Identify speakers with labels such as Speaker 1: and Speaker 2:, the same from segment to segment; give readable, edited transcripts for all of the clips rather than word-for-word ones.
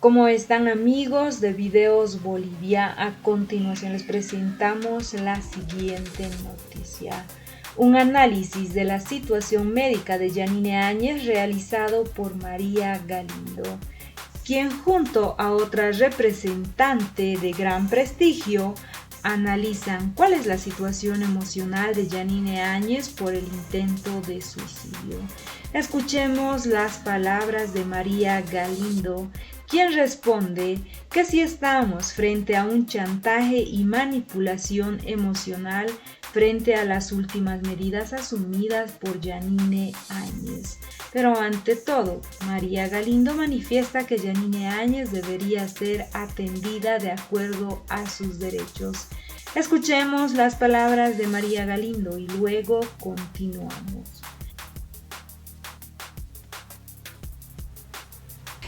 Speaker 1: ¿Cómo están, amigos de Videos Bolivia? A continuación les presentamos la siguiente noticia. Un análisis de la situación médica de Yanine Áñez realizado por María Galindo, quien junto a otra representante de gran prestigio analizan cuál es la situación emocional de Yanine Áñez por el intento de suicidio. Escuchemos las palabras de María Galindo, quien responde que si estamos frente a un chantaje y manipulación emocional frente a las últimas medidas asumidas por Yanine Áñez. Pero ante todo, María Galindo manifiesta que Yanine Áñez debería ser atendida de acuerdo a sus derechos. Escuchemos las palabras de María Galindo y luego continuamos.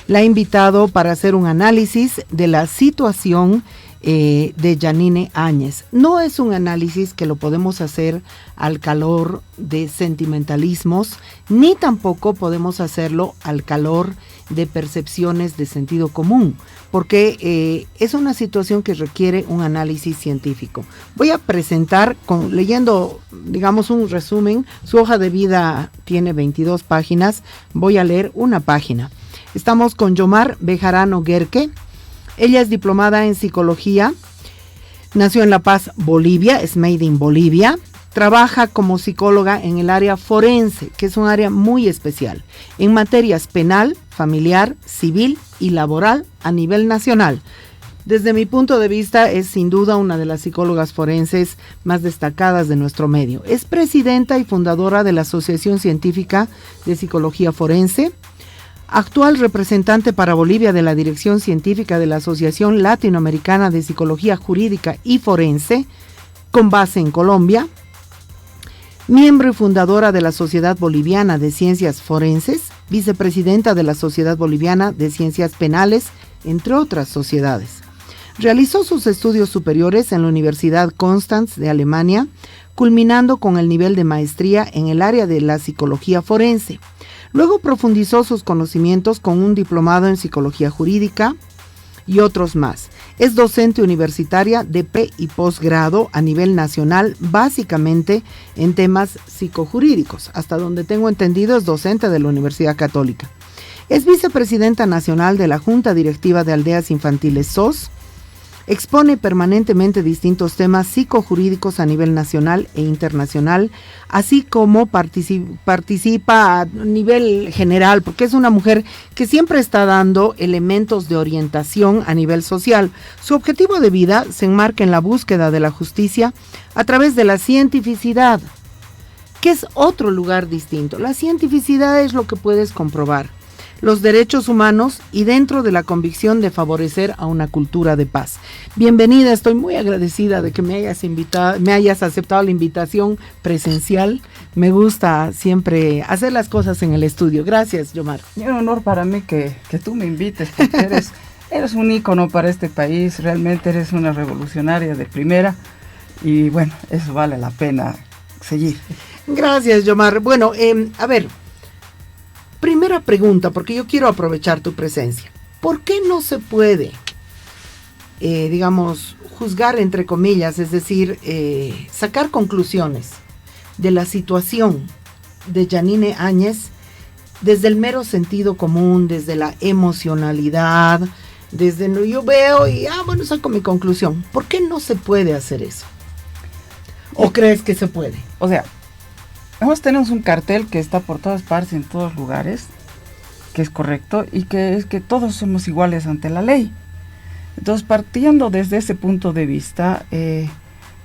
Speaker 2: La ha invitado para hacer un análisis de la situación de Yanine Áñez. No es un análisis que lo podemos hacer al calor de sentimentalismos, ni tampoco podemos hacerlo al calor de percepciones de sentido común, porque es una situación que requiere un análisis científico. Voy a presentar, leyendo, digamos, un resumen. Su hoja de vida tiene 22 páginas, voy a leer una página. Estamos con Yomar Bejarano Guerque. Ella es diplomada en psicología, nació en La Paz, Bolivia, es made in Bolivia. Trabaja como psicóloga en el área forense, que es un área muy especial, en materias penal, familiar, civil y laboral a nivel nacional. Desde mi punto de vista, es sin duda una de las psicólogas forenses más destacadas de nuestro medio. Es presidenta y fundadora de la Asociación Científica de Psicología Forense, actual representante para Bolivia de la Dirección Científica de la Asociación Latinoamericana de Psicología Jurídica y Forense, con base en Colombia, miembro y fundadora de la Sociedad Boliviana de Ciencias Forenses, vicepresidenta de la Sociedad Boliviana de Ciencias Penales, entre otras sociedades. Realizó sus estudios superiores en la Universidad Konstanz de Alemania, culminando con el nivel de maestría en el área de la psicología forense. Luego profundizó sus conocimientos con un diplomado en psicología jurídica y otros más. Es docente universitaria de pre y posgrado a nivel nacional, básicamente en temas psicojurídicos. Hasta donde tengo entendido, es docente de la Universidad Católica. Es vicepresidenta nacional de la Junta Directiva de Aldeas Infantiles SOS. Expone permanentemente distintos temas psicojurídicos a nivel nacional e internacional, así como participa a nivel general, porque es una mujer que siempre está dando elementos de orientación a nivel social. Su objetivo de vida se enmarca en la búsqueda de la justicia a través de la cientificidad, que es otro lugar distinto. La cientificidad es lo que puedes comprobar, los derechos humanos y dentro de la convicción de favorecer a una cultura de paz. Bienvenida, estoy muy agradecida de que me hayas aceptado la invitación presencial. Me gusta siempre hacer las cosas en el estudio. Gracias, Yomar.
Speaker 3: Es un honor para mí que tú me invites, porque eres un ícono para este país, realmente eres una revolucionaria de primera y bueno, eso vale la pena seguir.
Speaker 2: Gracias, Yomar. Bueno, a ver, primera pregunta, porque yo quiero aprovechar tu presencia. ¿Por qué no se puede, juzgar entre comillas, es decir, sacar conclusiones de la situación de Yanine Áñez desde el mero sentido común, desde la emocionalidad, desde yo veo y saco mi conclusión? ¿Por qué no se puede hacer eso? ¿O crees que se puede?
Speaker 3: O sea, tenemos un cartel que está por todas partes, en todos lugares, que es correcto, y que es que todos somos iguales ante la ley. Entonces, partiendo desde ese punto de vista,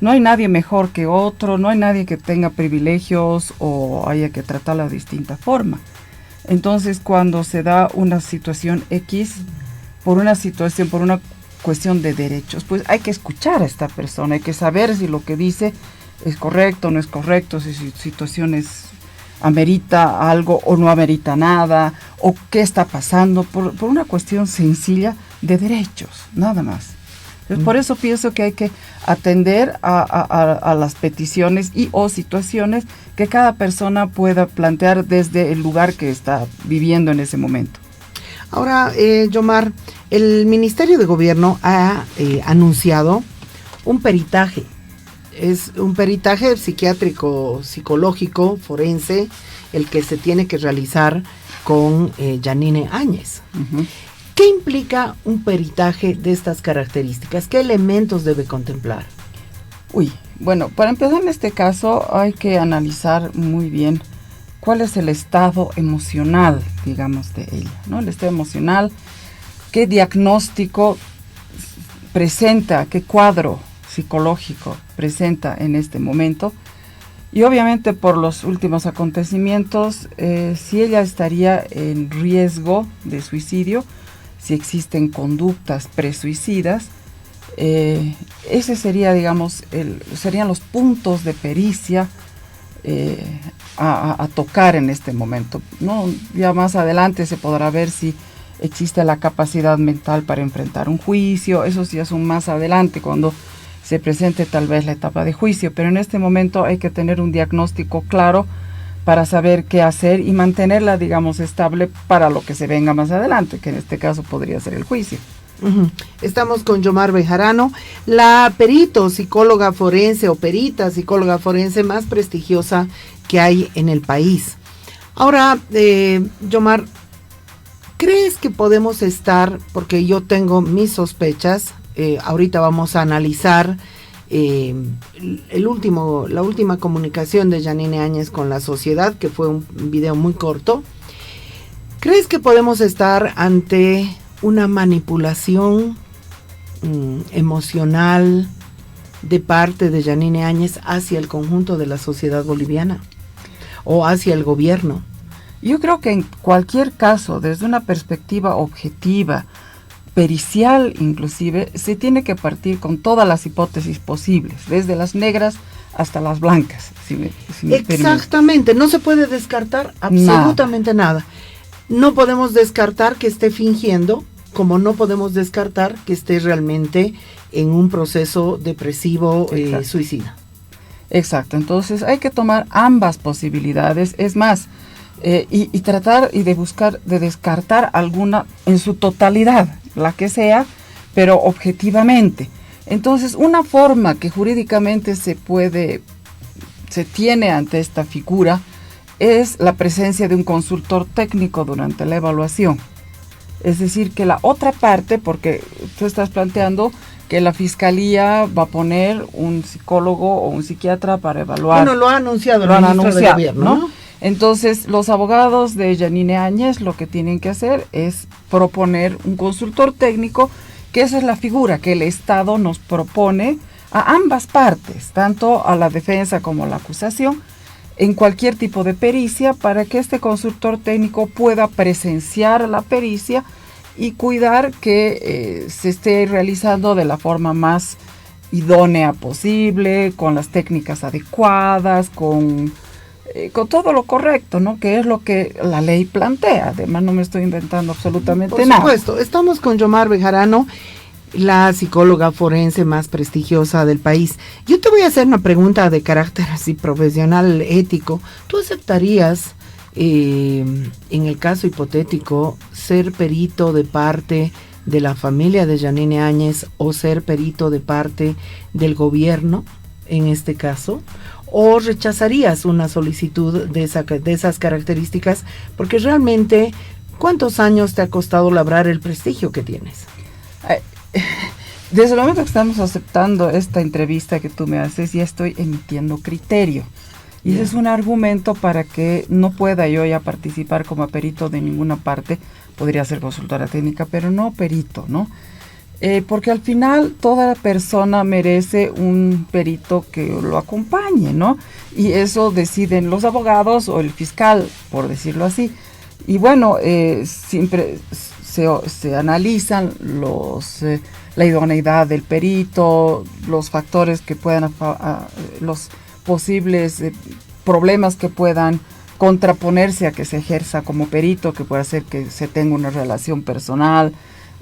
Speaker 3: no hay nadie mejor que otro, no hay nadie que tenga privilegios o haya que tratarla de distinta forma. Entonces, cuando se da una situación X, por una cuestión de derechos, pues hay que escuchar a esta persona, hay que saber si lo que dice es correcto o no es correcto, si situaciones amerita algo o no amerita nada, o qué está pasando, por una cuestión sencilla de derechos, nada más. Entonces, por eso pienso que hay que atender a las peticiones y o situaciones que cada persona pueda plantear desde el lugar que está viviendo en ese momento.
Speaker 2: Ahora, Yomar, el Ministerio de Gobierno ha anunciado un peritaje. Es un peritaje psiquiátrico, psicológico, forense, el que se tiene que realizar con Yanine Áñez.
Speaker 3: Ujú.
Speaker 2: ¿Qué implica un peritaje de estas características? ¿Qué elementos debe contemplar?
Speaker 3: Bueno, para empezar en este caso hay que analizar muy bien cuál es el estado emocional, digamos, de ella, ¿no? El estado emocional, qué diagnóstico presenta, qué cuadro psicológico presenta en este momento. Y obviamente por los últimos acontecimientos, si ella estaría en riesgo de suicidio, si existen conductas presuicidas, ese sería, digamos, serían los puntos de pericia a tocar en este momento, ¿no? Ya más adelante se podrá ver si existe la capacidad mental para enfrentar un juicio. Eso sí es un más adelante, cuando se presente tal vez la etapa de juicio, pero en este momento hay que tener un diagnóstico claro para saber qué hacer y mantenerla, digamos, estable para lo que se venga más adelante, que en este caso podría ser el juicio.
Speaker 2: Uh-huh. Estamos con Yomar Bejarano, la perito psicóloga forense o perita psicóloga forense más prestigiosa que hay en el país. Ahora, Yomar, ¿crees que podemos estar, porque yo tengo mis sospechas, ahorita vamos a analizar la última comunicación de Yanine Áñez con la sociedad, que fue un video muy corto? ¿Crees que podemos estar ante una manipulación emocional de parte de Yanine Áñez hacia el conjunto de la sociedad boliviana o hacia el gobierno?
Speaker 3: Yo creo que en cualquier caso, desde una perspectiva objetiva, pericial inclusive, se tiene que partir con todas las hipótesis posibles, desde las negras hasta las blancas. Si me
Speaker 2: Exactamente, no se puede descartar absolutamente nada. No podemos descartar que esté fingiendo, como no podemos descartar que esté realmente en un proceso depresivo suicida.
Speaker 3: Exacto, entonces hay que tomar ambas posibilidades, es más, y tratar y de buscar, de descartar alguna en su totalidad, la que sea, pero objetivamente. Entonces, una forma que jurídicamente se tiene ante esta figura es la presencia de un consultor técnico durante la evaluación. Es decir, que la otra parte, porque tú estás planteando que la fiscalía va a poner un psicólogo o un psiquiatra para evaluar.
Speaker 2: Bueno, lo ha anunciado el ministro de Gobierno, ¿no?
Speaker 3: Entonces, los abogados de Yanine Áñez lo que tienen que hacer es proponer un consultor técnico, que esa es la figura que el Estado nos propone a ambas partes, tanto a la defensa como a la acusación, en cualquier tipo de pericia, para que este consultor técnico pueda presenciar la pericia y cuidar que se esté realizando de la forma más idónea posible, con las técnicas adecuadas, con todo lo correcto, ¿no? Que es lo que la ley plantea. Además, no me estoy inventando absolutamente nada.
Speaker 2: Por supuesto, estamos con Yomar Bejarano, la psicóloga forense más prestigiosa del país. Yo te voy a hacer una pregunta de carácter así profesional, ético. ¿Tú aceptarías, en el caso hipotético, ser perito de parte de la familia de Yanine Áñez o ser perito de parte del gobierno en este caso? ¿O rechazarías una solicitud de esas características? Porque realmente, ¿cuántos años te ha costado labrar el prestigio que tienes?
Speaker 3: Desde el momento que estamos aceptando esta entrevista que tú me haces, ya estoy emitiendo criterio. Y ese es un argumento para que no pueda yo ya participar como perito de ninguna parte. Podría ser consultora técnica, pero no perito, ¿no? Porque al final toda persona merece un perito que lo acompañe, ¿no? Y eso deciden los abogados o el fiscal, por decirlo así. Y bueno, siempre se analizan la idoneidad del perito, los factores que puedan, los posibles problemas que puedan contraponerse a que se ejerza como perito, que puede hacer que se tenga una relación personal,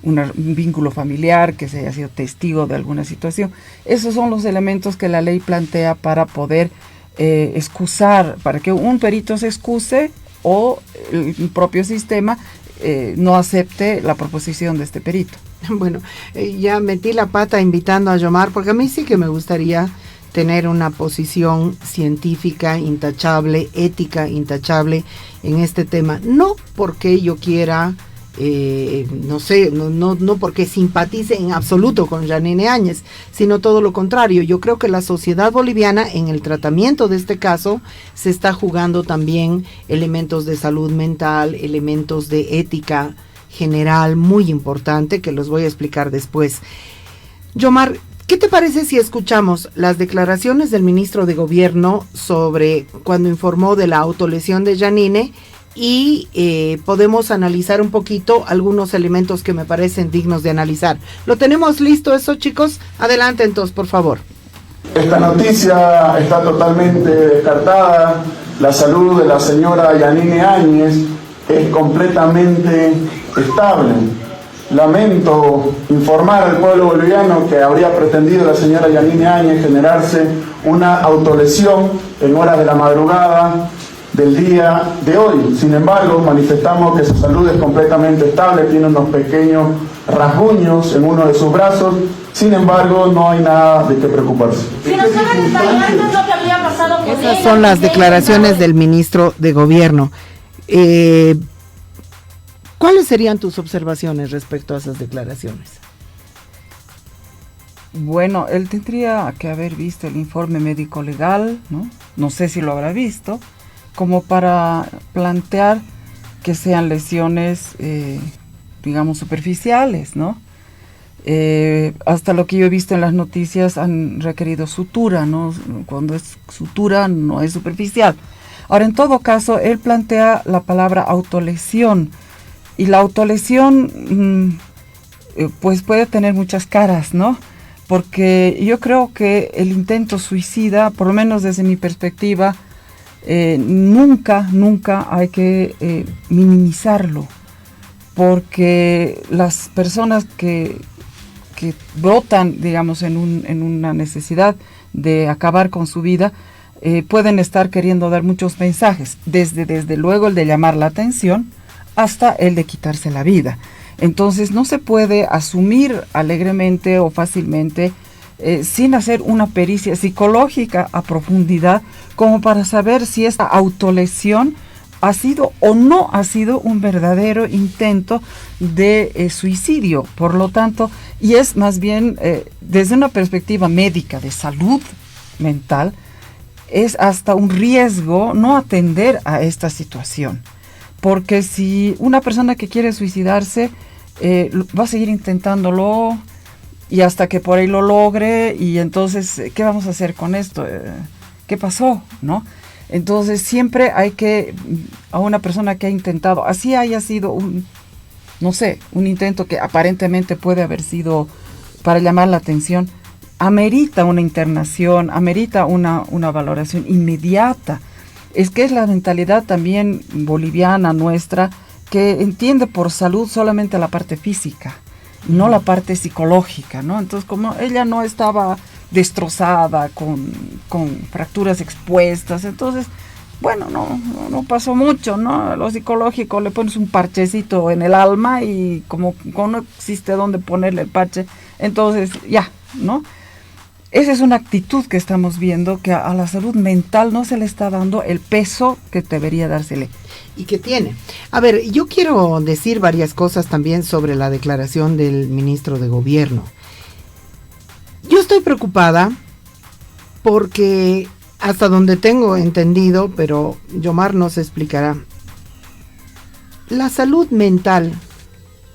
Speaker 3: un vínculo familiar, que se haya sido testigo de alguna situación. Esos son los elementos que la ley plantea para poder excusar, para que un perito se excuse o el propio sistema no acepte la proposición de este perito.
Speaker 2: Bueno, ya metí la pata invitando a Yomar, porque a mí sí que me gustaría tener una posición científica intachable, ética intachable en este tema. No porque yo quiera, no porque simpatice en absoluto con Yanine Áñez, sino todo lo contrario. Yo creo que la sociedad boliviana en el tratamiento de este caso se está jugando también elementos de salud mental, elementos de ética general muy importante que los voy a explicar después. Yomar, ¿qué te parece si escuchamos las declaraciones del ministro de Gobierno sobre cuando informó de la autolesión de Yanine y podemos analizar un poquito algunos elementos que me parecen dignos de analizar? ¿Lo tenemos listo eso, chicos? Adelante entonces, por favor.
Speaker 4: Esta noticia está totalmente descartada. La salud de la señora Yanine Áñez es completamente estable. Lamento informar al pueblo boliviano que habría pretendido la señora Yanine Áñez generarse una autolesión en horas de la madrugada del día de hoy. Sin embargo, manifestamos que su salud es completamente estable, tiene unos pequeños rasguños en uno de sus brazos. Sin embargo, no hay nada de qué preocuparse.
Speaker 2: Esas son las declaraciones del ministro de Gobierno. ¿Cuáles serían tus observaciones respecto a esas declaraciones?
Speaker 3: Bueno, él tendría que haber visto el informe médico legal, ¿no? No sé si lo habrá visto, como para plantear que sean lesiones, digamos, superficiales, ¿no? Hasta lo que yo he visto en las noticias han requerido sutura, ¿no? Cuando es sutura no es superficial. Ahora, en todo caso, él plantea la palabra autolesión, y la autolesión pues puede tener muchas caras, ¿no? Porque yo creo que el intento suicida, por lo menos desde mi perspectiva, nunca hay que minimizarlo, porque las personas que brotan, digamos, en una necesidad de acabar con su vida, pueden estar queriendo dar muchos mensajes, desde luego el de llamar la atención hasta el de quitarse la vida. Entonces no se puede asumir alegremente o fácilmente sin hacer una pericia psicológica a profundidad como para saber si esta autolesión ha sido o no ha sido un verdadero intento de suicidio. Por lo tanto, y es más bien desde una perspectiva médica de salud mental, es hasta un riesgo no atender a esta situación. Porque si una persona que quiere suicidarse va a seguir intentándolo y hasta que por ahí lo logre, y entonces, ¿qué vamos a hacer con esto? ¿Qué pasó? ¿No? Entonces siempre hay que, a una persona que ha intentado, así haya sido un intento que aparentemente puede haber sido para llamar la atención, amerita una internación, amerita una valoración inmediata. Es que es la mentalidad también boliviana nuestra, que entiende por salud solamente la parte física, no la parte psicológica, ¿no? Entonces, como ella no estaba destrozada, con fracturas expuestas, entonces, bueno, no pasó mucho, ¿no? Lo psicológico, le pones un parchecito en el alma y como no existe dónde ponerle el parche, entonces ya, ¿no? Esa es una actitud que estamos viendo, que a la salud mental no se le está dando el peso que debería dársele.
Speaker 2: Y que tiene. A ver, yo quiero decir varias cosas también sobre la declaración del ministro de Gobierno. Yo estoy preocupada porque, hasta donde tengo entendido, pero Yomar nos explicará, la salud mental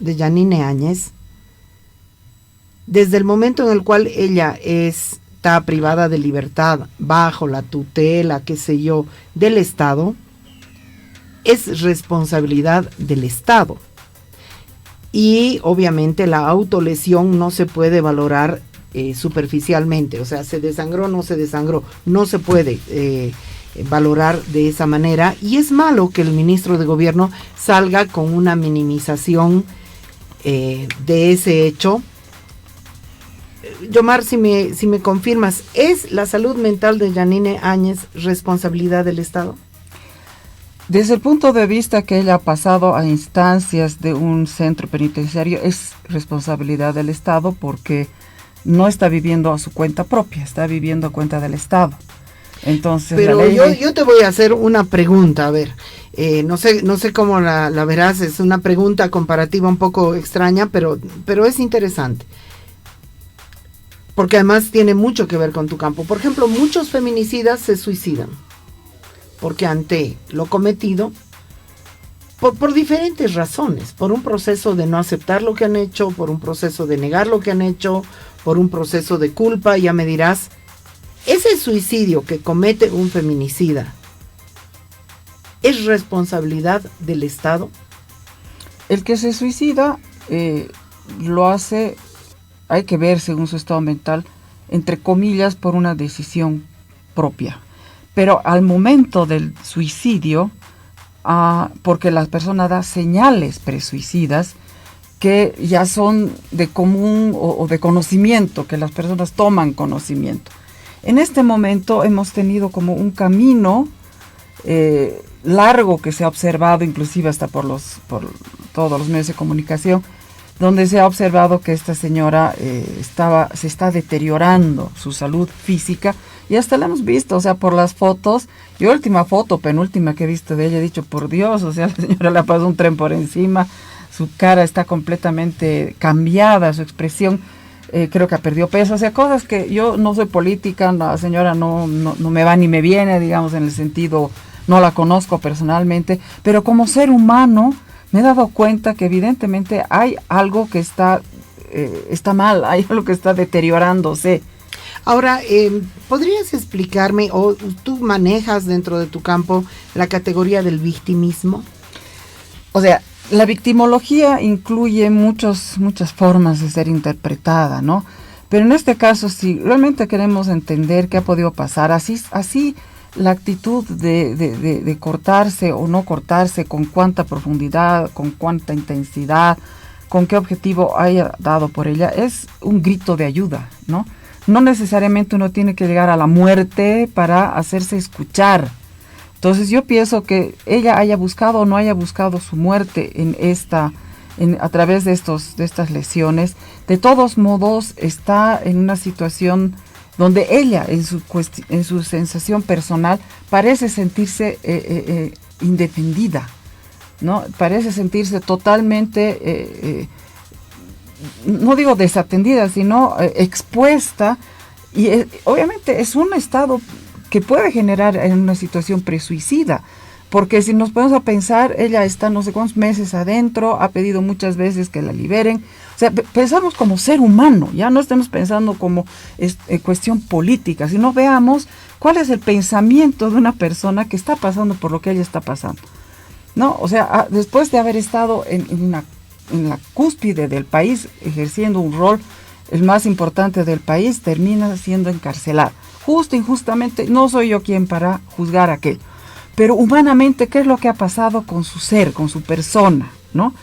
Speaker 2: de Yanine Áñez, desde el momento en el cual ella está privada de libertad bajo la tutela, qué sé yo, del Estado, es responsabilidad del Estado. Y obviamente la autolesión no se puede valorar superficialmente, o sea, se desangró, no se desangró, no se puede valorar de esa manera, y es malo que el ministro de Gobierno salga con una minimización de ese hecho. Yomar, si me confirmas, ¿es la salud mental de Yanine Áñez responsabilidad del Estado?
Speaker 3: Desde el punto de vista que ella ha pasado a instancias de un centro penitenciario, es responsabilidad del Estado porque no está viviendo a su cuenta propia, está viviendo a cuenta del Estado. Entonces,
Speaker 2: pero yo te voy a hacer una pregunta, a ver, no sé cómo la verás, es una pregunta comparativa un poco extraña, pero es interesante. Porque además tiene mucho que ver con tu campo. Por ejemplo, muchos feminicidas se suicidan porque ante lo cometido, por diferentes razones, por un proceso de no aceptar lo que han hecho, por un proceso de negar lo que han hecho, por un proceso de culpa, ya me dirás, ese suicidio que comete un feminicida, ¿es responsabilidad del Estado?
Speaker 3: El que se suicida lo hace, hay que ver según su estado mental, entre comillas, por una decisión propia. Pero al momento del suicidio, porque la persona da señales presuicidas que ya son de común o de conocimiento, que las personas toman conocimiento. En este momento hemos tenido como un camino largo que se ha observado, inclusive hasta por todos los medios de comunicación, donde se ha observado que esta señora se está deteriorando su salud física, y hasta la hemos visto, o sea, por las fotos. Yo penúltima que he visto de ella, he dicho, por Dios, o sea, la señora le ha pasado un tren por encima, su cara está completamente cambiada, su expresión, creo que ha perdido peso, o sea, cosas que yo no soy política, la señora no me va ni me viene, digamos, en el sentido, no la conozco personalmente, pero como ser humano me he dado cuenta que evidentemente hay algo que está mal, hay algo que está deteriorándose.
Speaker 2: Ahora, ¿podrías explicarme, o tú manejas dentro de tu campo la categoría del victimismo?
Speaker 3: O sea, la victimología incluye muchas formas de ser interpretada, ¿no? Pero en este caso, si realmente queremos entender qué ha podido pasar, así la actitud de cortarse o no cortarse, con cuánta profundidad, con cuánta intensidad, con qué objetivo haya dado por ella, es un grito de ayuda, ¿no? No necesariamente uno tiene que llegar a la muerte para hacerse escuchar. Entonces yo pienso que ella haya buscado o no haya buscado su muerte a través de estas lesiones, de todos modos está en una situación donde ella, en su sensación personal, parece sentirse indefendida, ¿no? Parece sentirse totalmente, no digo desatendida, sino expuesta, y obviamente es un estado que puede generar en una situación presuicida, porque si nos ponemos a pensar, ella está no sé cuántos meses adentro, ha pedido muchas veces que la liberen, o sea, pensamos como ser humano, ya no estemos pensando como cuestión política, sino veamos cuál es el pensamiento de una persona que está pasando por lo que ella está pasando, ¿no? O sea, después de haber estado en la cúspide del país, ejerciendo un rol el más importante del país, termina siendo encarcelada. Injustamente, no soy yo quien para juzgar a aquello. Pero humanamente, ¿qué es lo que ha pasado con su ser, con su persona, ¿no?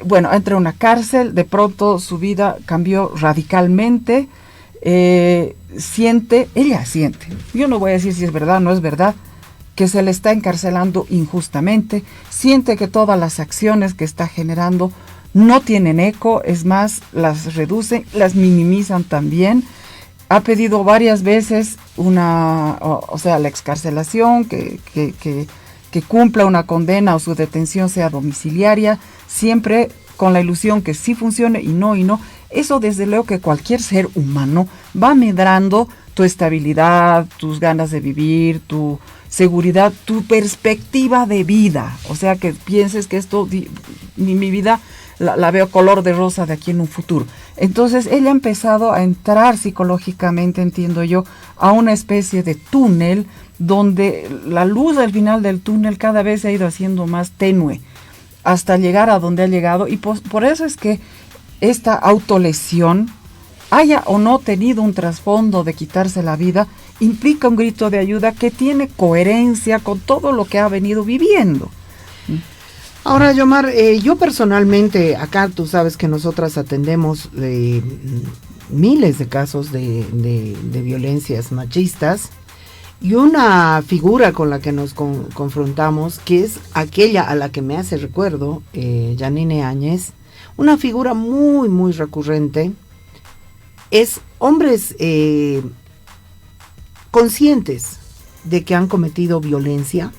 Speaker 3: Bueno, entra a una cárcel, de pronto su vida cambió radicalmente, ella siente, yo no voy a decir si es verdad o no es verdad, que se le está encarcelando injustamente, siente que todas las acciones que está generando no tienen eco, es más, las reducen, las minimizan también. Ha pedido varias veces la excarcelación, que cumpla una condena o su detención sea domiciliaria, siempre con la ilusión que sí funcione y no. Eso desde luego que cualquier ser humano va medrando tu estabilidad, tus ganas de vivir, tu seguridad, tu perspectiva de vida. O sea, que pienses que mi vida la veo color de rosa de aquí en un futuro. Entonces ella ha empezado a entrar psicológicamente, entiendo yo, a una especie de túnel donde la luz al final del túnel cada vez se ha ido haciendo más tenue hasta llegar a donde ha llegado, y por eso es que esta autolesión, haya o no tenido un trasfondo de quitarse la vida, implica un grito de ayuda que tiene coherencia con todo lo que ha venido viviendo.
Speaker 2: Ahora, Yomar, yo personalmente, acá tú sabes que nosotras atendemos miles de casos de violencias machistas, Y una figura con la que nos confrontamos, que es aquella a la que me hace recuerdo Yanine Áñez, una figura muy, muy recurrente, es hombres conscientes de que han cometido violencia,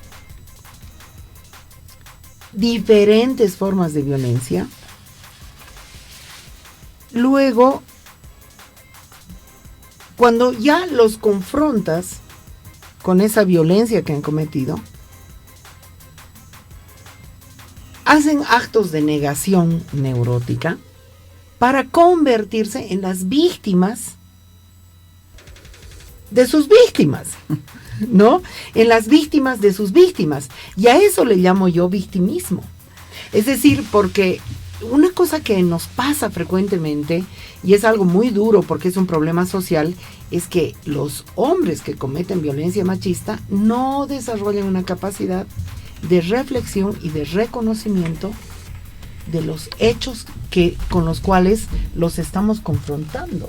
Speaker 2: diferentes formas de violencia. Luego, cuando ya los confrontas con esa violencia que han cometido, hacen actos de negación neurótica para convertirse en las víctimas de sus víctimas, ¿no? En las víctimas de sus víctimas. Y a eso le llamo yo victimismo. Es decir, porque una cosa que nos pasa frecuentemente, y es algo muy duro porque es un problema social, es que los hombres que cometen violencia machista no desarrollan una capacidad de reflexión y de reconocimiento de los hechos con los cuales los estamos confrontando.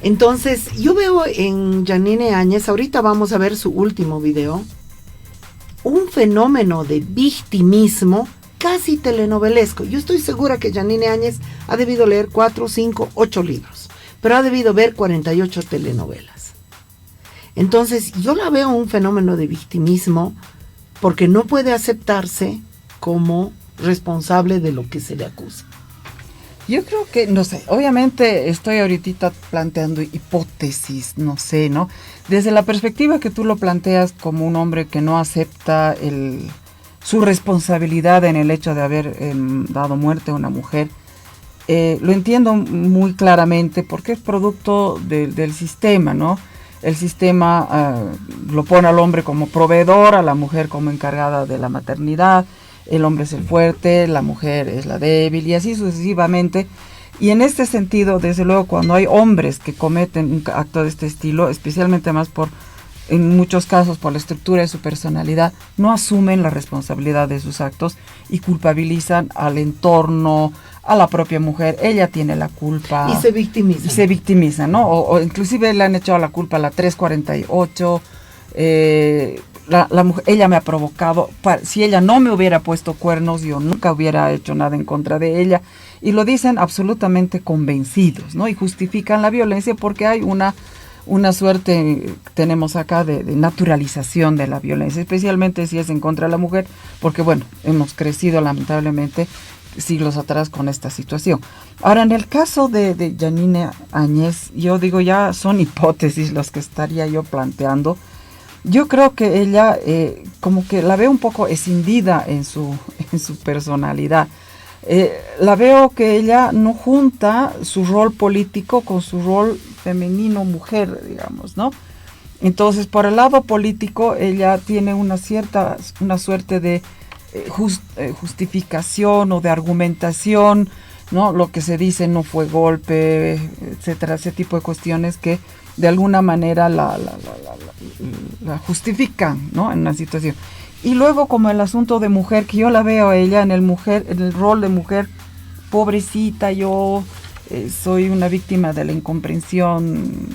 Speaker 2: Entonces, yo veo en Yanine Áñez, ahorita vamos a ver su último video, un fenómeno de victimismo casi telenovelesco. Yo estoy segura que Yanine Áñez ha debido leer 4, 5, 8 libros, pero ha debido ver 48 telenovelas. Entonces, yo la veo un fenómeno de victimismo porque no puede aceptarse como responsable de lo que se le acusa.
Speaker 3: Yo creo que, no sé, obviamente estoy ahorita planteando hipótesis, no sé, ¿no? Desde la perspectiva que tú lo planteas como un hombre que no acepta su responsabilidad en el hecho de haber dado muerte a una mujer, lo entiendo muy claramente porque es producto del sistema, ¿no? El sistema lo pone al hombre como proveedor, a la mujer como encargada de la maternidad. El hombre es el fuerte, la mujer es la débil y así sucesivamente. Y en este sentido, desde luego, cuando hay hombres que cometen un acto de este estilo, especialmente más en muchos casos por la estructura de su personalidad, no asumen la responsabilidad de sus actos y culpabilizan al entorno, a la propia mujer. Ella tiene la culpa.
Speaker 2: Y se victimiza.
Speaker 3: Y se victimiza, ¿no? O inclusive le han echado la culpa a la 348, la mujer, ella me ha provocado, si ella no me hubiera puesto cuernos, yo nunca hubiera hecho nada en contra de ella, y lo dicen absolutamente convencidos, ¿no? Y justifican la violencia porque hay una suerte, tenemos acá, de naturalización de la violencia, especialmente si es en contra de la mujer, porque bueno, hemos crecido lamentablemente siglos atrás con esta situación. Ahora, en el caso de Yanine Áñez, yo digo, ya son hipótesis los que estaría yo planteando. Yo creo que ella, como que la veo un poco escindida en su personalidad. La veo que ella no junta su rol político con su rol femenino, mujer, digamos, ¿no? Entonces, por el lado político, ella tiene una suerte de justificación o de argumentación, ¿no? Lo que se dice no fue golpe, etcétera, ese tipo de cuestiones que de alguna manera la justifican, ¿no? En una situación. Y luego, como el asunto de mujer, que yo la veo a ella en el rol de mujer, pobrecita, yo soy una víctima de la incomprensión,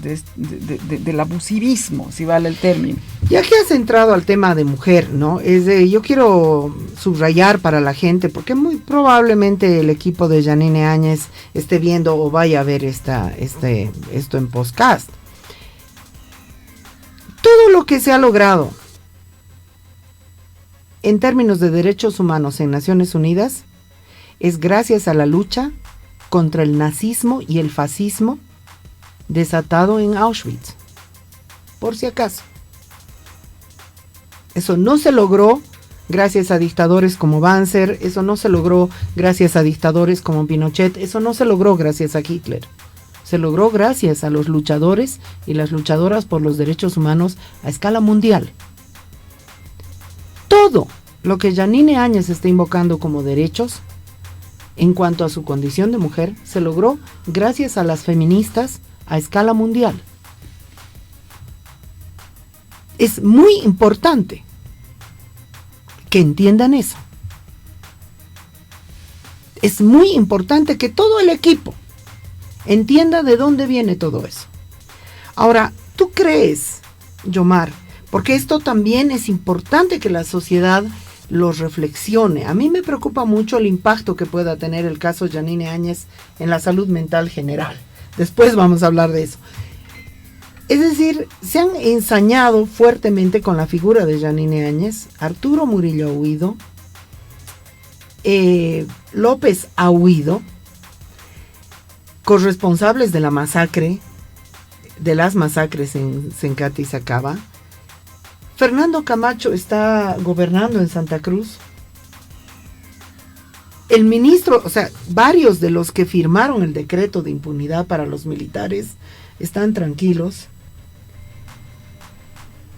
Speaker 3: del abusivismo, si vale el término.
Speaker 2: Ya que has entrado al tema de mujer, ¿no? Yo quiero subrayar para la gente, porque muy probablemente el equipo de Yanine Áñez esté viendo o vaya a ver esto en podcast. Todo lo que se ha logrado en términos de derechos humanos en Naciones Unidas es gracias a la lucha contra el nazismo y el fascismo desatado en Auschwitz, por si acaso. Eso no se logró gracias a dictadores como Banzer, eso no se logró gracias a dictadores como Pinochet, eso no se logró gracias a Hitler. Se logró gracias a los luchadores y las luchadoras por los derechos humanos a escala mundial. Todo lo que Yanine Áñez está invocando como derechos en cuanto a su condición de mujer se logró gracias a las feministas a escala mundial. Es muy importante que entiendan eso. Es muy importante que todo el equipo entienda de dónde viene todo eso. Ahora, ¿Tú crees, Yomar? Porque esto también es importante que la sociedad lo reflexione. A mí me preocupa mucho el impacto que pueda tener el caso Yanine Áñez en la salud mental general. Después vamos a hablar de eso. Es decir, se han ensañado fuertemente con la figura de Yanine Áñez. Arturo Murillo ha huido, López ha huido, corresponsables de la masacre, de las masacres en Sencata y Sacaba. Fernando Camacho está gobernando en Santa Cruz. El ministro, o sea, varios de los que firmaron el decreto de impunidad para los militares están tranquilos.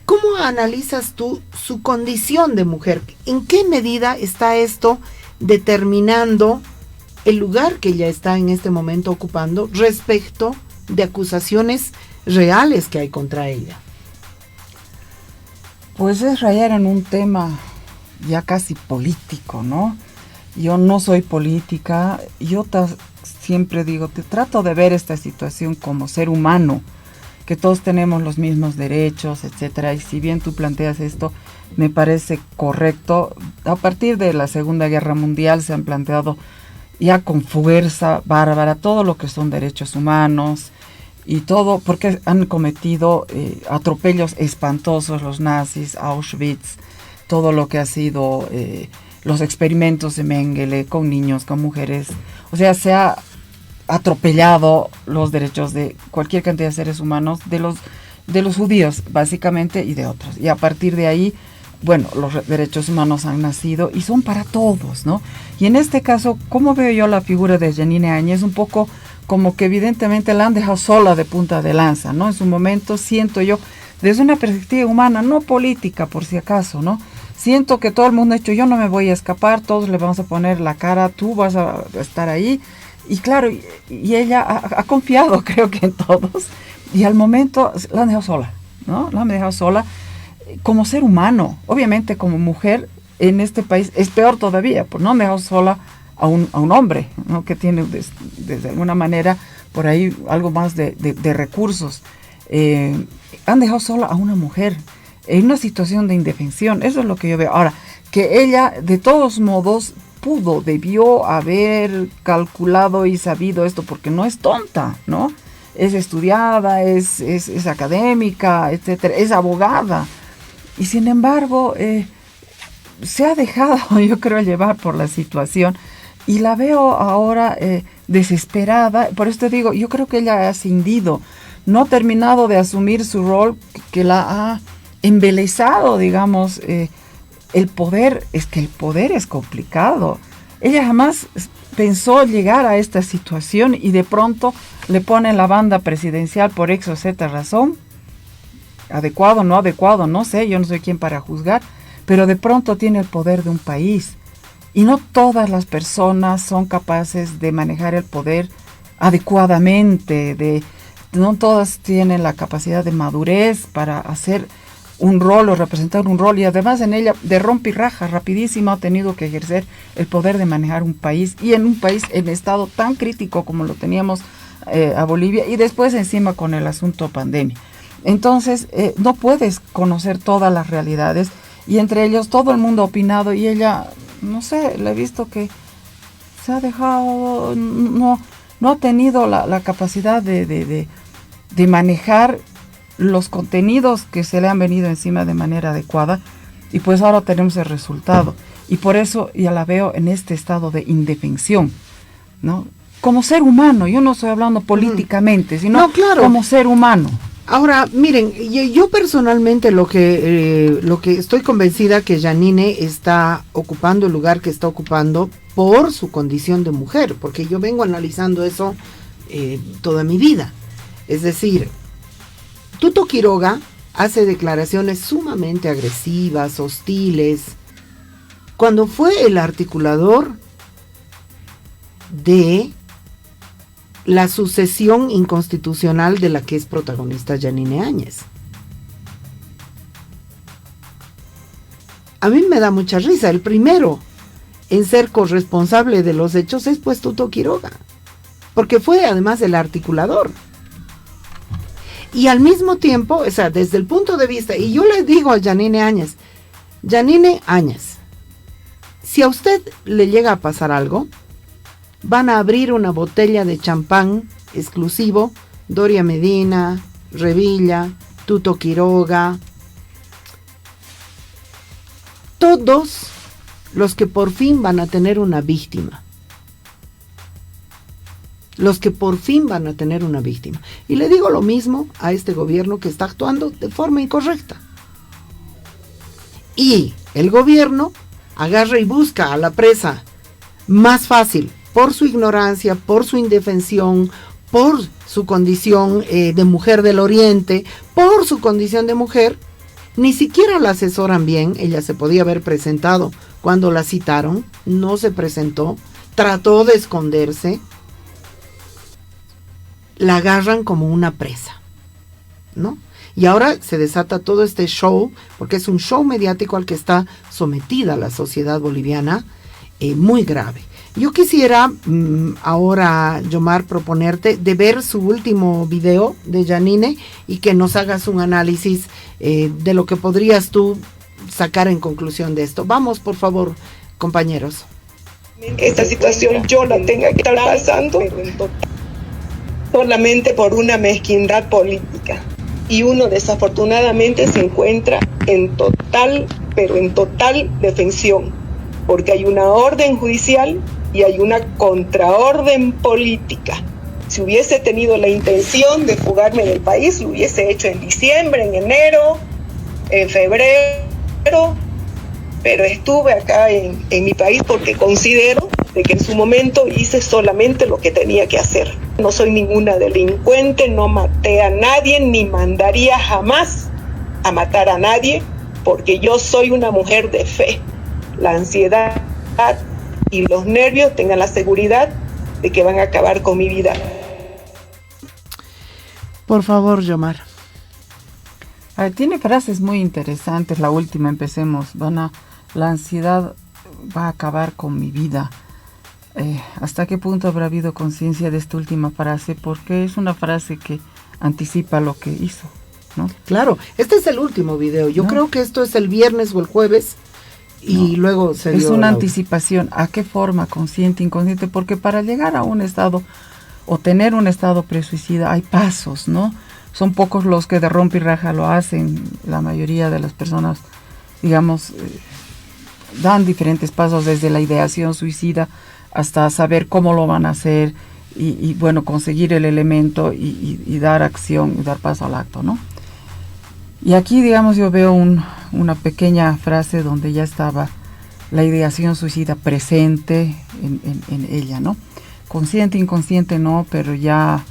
Speaker 2: ¿Cómo analizas tú su condición de mujer? ¿En qué medida está esto determinando el lugar que ella está en este momento ocupando respecto de acusaciones reales que hay contra ella?
Speaker 3: Pues es rayar en un tema ya casi político, ¿no? Yo no soy política, siempre digo, trato de ver esta situación como ser humano, que todos tenemos los mismos derechos, etcétera, y si bien tú planteas esto, me parece correcto. A partir de la Segunda Guerra Mundial se han planteado ya con fuerza bárbara todo lo que son derechos humanos y todo, porque han cometido atropellos espantosos los nazis, Auschwitz, todo lo que ha sido los experimentos de Mengele con niños, con mujeres, o sea, se ha atropellado los derechos de cualquier cantidad de seres humanos, de los judíos básicamente y de otros, y a partir de ahí, bueno, los derechos humanos han nacido y son para todos, ¿no? Y en este caso, ¿cómo veo yo la figura de Yanine Áñez? Un poco como que evidentemente la han dejado sola de punta de lanza, ¿no? En su momento siento yo, desde una perspectiva humana, no política por si acaso, ¿no? Siento que todo el mundo ha dicho, yo no me voy a escapar, todos le vamos a poner la cara, tú vas a estar ahí. Y claro, y ella ha confiado, creo que en todos, y al momento la han dejado sola, ¿no? La han dejado sola como ser humano. Obviamente como mujer en este país es peor todavía, pues no han dejado sola a un hombre, ¿no? Que tiene de alguna manera por ahí algo más de recursos. Han dejado sola a una mujer en una situación de indefensión. Eso es lo que yo veo. Ahora, que ella de todos modos debió haber calculado y sabido esto, porque no es tonta, ¿no? Es estudiada, es académica, etcétera, es abogada. Y sin embargo, se ha dejado, yo creo, llevar por la situación. Y la veo ahora desesperada. Por eso te digo, yo creo que ella ha ascendido, no ha terminado de asumir su rol que la ha embelesado, digamos. El poder es complicado. Ella jamás pensó llegar a esta situación y de pronto le ponen la banda presidencial por X o Z razón. Adecuado, no adecuado, no sé, yo no soy quien para juzgar, pero de pronto tiene el poder de un país. Y no todas las personas son capaces de manejar el poder adecuadamente, no todas tienen la capacidad de madurez para hacer un rol o representar un rol, y además en ella de rompe y raja rapidísimo ha tenido que ejercer el poder de manejar un país, y en un país en estado tan crítico como lo teníamos a Bolivia, y después encima con el asunto pandemia. Entonces no puedes conocer todas las realidades, y entre ellos todo el mundo ha opinado, y ella, no sé, le he visto que se ha dejado, no ha tenido la capacidad de manejar los contenidos que se le han venido encima de manera adecuada, y pues ahora tenemos el resultado, y por eso ya la veo en este estado de indefensión, ¿no? Como ser humano, yo no estoy hablando políticamente, sino no, claro, como ser humano.
Speaker 2: Ahora, miren, yo personalmente lo que estoy convencida que Yanine está ocupando el lugar que está ocupando por su condición de mujer, porque yo vengo analizando eso toda mi vida. Es decir, Tuto Quiroga hace declaraciones sumamente agresivas, hostiles, cuando fue el articulador de la sucesión inconstitucional de la que es protagonista Yanine Áñez. A mí me da mucha risa. El primero en ser corresponsable de los hechos es pues Tuto Quiroga, porque fue además el articulador. Y al mismo tiempo, o sea, desde el punto de vista, y yo le digo a Yanine Áñez, si a usted le llega a pasar algo, van a abrir una botella de champán exclusivo, Doria Medina, Revilla, Tuto Quiroga, todos los que por fin van a tener una víctima. Los que por fin van a tener una víctima. Y le digo lo mismo a este gobierno que está actuando de forma incorrecta. Y el gobierno agarra y busca a la presa más fácil por su ignorancia, por su indefensión, por su condición de mujer del oriente, por su condición de mujer. Ni siquiera la asesoran bien. Ella se podía haber presentado cuando la citaron, no se presentó, trató de esconderse. La agarran como una presa, ¿no? Y ahora se desata todo este show, porque es un show mediático al que está sometida la sociedad boliviana, muy grave. Yo quisiera ahora, Yomar, proponerte de ver su último video de Yanine y que nos hagas un análisis de lo que podrías tú sacar en conclusión de esto. Vamos, por favor, compañeros.
Speaker 5: Esta situación yo la tenga que estar pasando solamente por una mezquindad política. Y uno desafortunadamente se encuentra en total, pero en total defensión, porque hay una orden judicial y hay una contraorden política. Si hubiese tenido la intención de fugarme del país, lo hubiese hecho en diciembre, en enero, en febrero, pero estuve acá en mi país porque considero de que en su momento hice solamente lo que tenía que hacer. No soy ninguna delincuente, no maté a nadie, ni mandaría jamás a matar a nadie, porque yo soy una mujer de fe. La ansiedad y los nervios, tengan la seguridad de que van a acabar con mi vida.
Speaker 2: Por favor, Yomar.
Speaker 3: Tiene frases muy interesantes. La última, empecemos. Dona, la ansiedad va a acabar con mi vida. ¿Hasta qué punto habrá habido conciencia de esta última frase? Porque es una frase que anticipa lo que hizo, ¿no?
Speaker 2: Claro, este es el último video. Yo creo que esto es el viernes o el jueves y luego se dio.
Speaker 3: Es una anticipación. ¿A qué forma? Consciente, inconsciente. Porque para llegar a un estado o tener un estado presuicida hay pasos, ¿no? Son pocos los que de rompe y raja lo hacen. La mayoría de las personas, digamos, dan diferentes pasos desde la ideación suicida hasta saber cómo lo van a hacer y bueno, conseguir el elemento y dar acción y dar paso al acto, ¿no? Y aquí, digamos, yo veo una pequeña frase donde ya estaba la ideación suicida presente en ella, ¿no? Consciente, inconsciente no, pero ya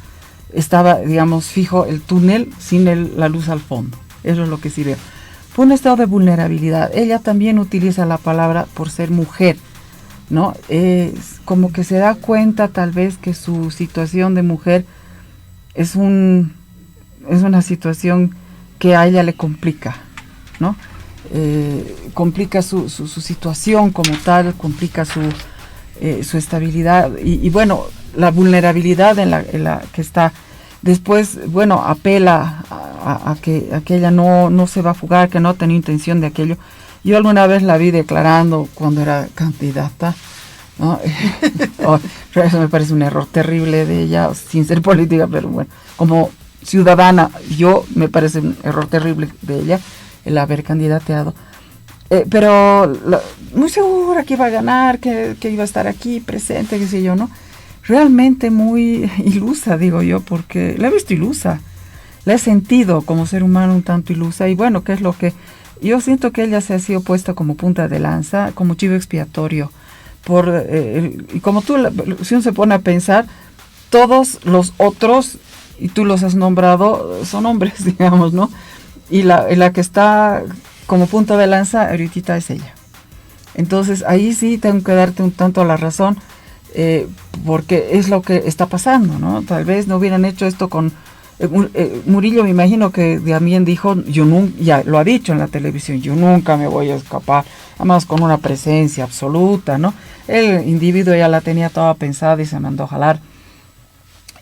Speaker 3: estaba, digamos, fijo el túnel sin la luz al fondo. Eso es lo que sí veo. Fue un estado de vulnerabilidad. Ella también utiliza la palabra por ser mujer, ¿no? Es como que se da cuenta tal vez que su situación de mujer es una situación que a ella le complica, ¿no? Complica su situación como tal, complica su estabilidad y bueno, la vulnerabilidad en la que está. Después, bueno, apela a que ella no se va a fugar, que no tenía intención de aquello. Yo alguna vez la vi declarando cuando era candidata, ¿no? Eso me parece un error terrible de ella, sin ser política, pero bueno, como ciudadana, me parece un error terrible de ella el haber candidateado. Pero muy segura que iba a ganar, que iba a estar aquí presente, qué sé yo, ¿no? Realmente muy ilusa, digo yo, porque la he visto ilusa, la he sentido como ser humano un tanto ilusa, y bueno, ¿qué es lo que...? Yo siento que ella se ha sido puesta como punta de lanza, como chivo expiatorio, y como si uno se pone a pensar, todos los otros, y tú los has nombrado, son hombres, digamos, ¿no? Y la que está como punta de lanza ahorita es ella. Entonces ahí sí tengo que darte un tanto la razón, porque es lo que está pasando, ¿no? Tal vez no hubieran hecho esto con... Murillo, me imagino que también dijo, ya lo ha dicho en la televisión, yo nunca me voy a escapar, además con una presencia absoluta, ¿no? El individuo ya la tenía toda pensada y se mandó a jalar,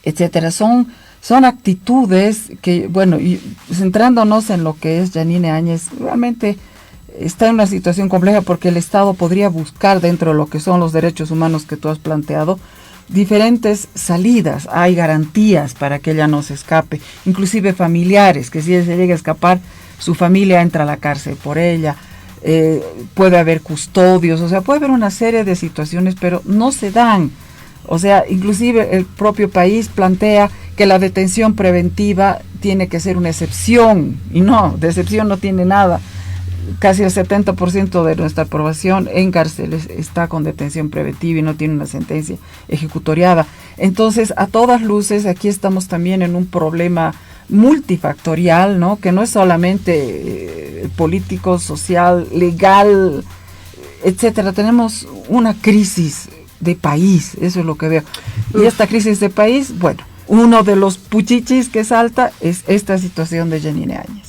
Speaker 3: etcétera. Son son actitudes que, bueno, y centrándonos en lo que es Yanine Áñez, realmente está en una situación compleja porque el Estado podría buscar dentro de lo que son los derechos humanos que tú has planteado, diferentes salidas, hay garantías para que ella no se escape, inclusive familiares, que si ella se llega a escapar, su familia entra a la cárcel por ella, puede haber custodios, o sea, puede haber una serie de situaciones, pero no se dan. O sea, inclusive el propio país plantea que la detención preventiva tiene que ser una excepción, y no, de excepción no tiene nada. Casi el 70% de nuestra población en cárceles está con detención preventiva y no tiene una sentencia ejecutoriada. Entonces, a todas luces, aquí estamos también en un problema multifactorial, ¿no? Que no es solamente político, social, legal, etcétera. Tenemos una crisis de país, eso es lo que veo. Y esta crisis de país, bueno, uno de los puchichis que salta es esta situación de Yanine Áñez.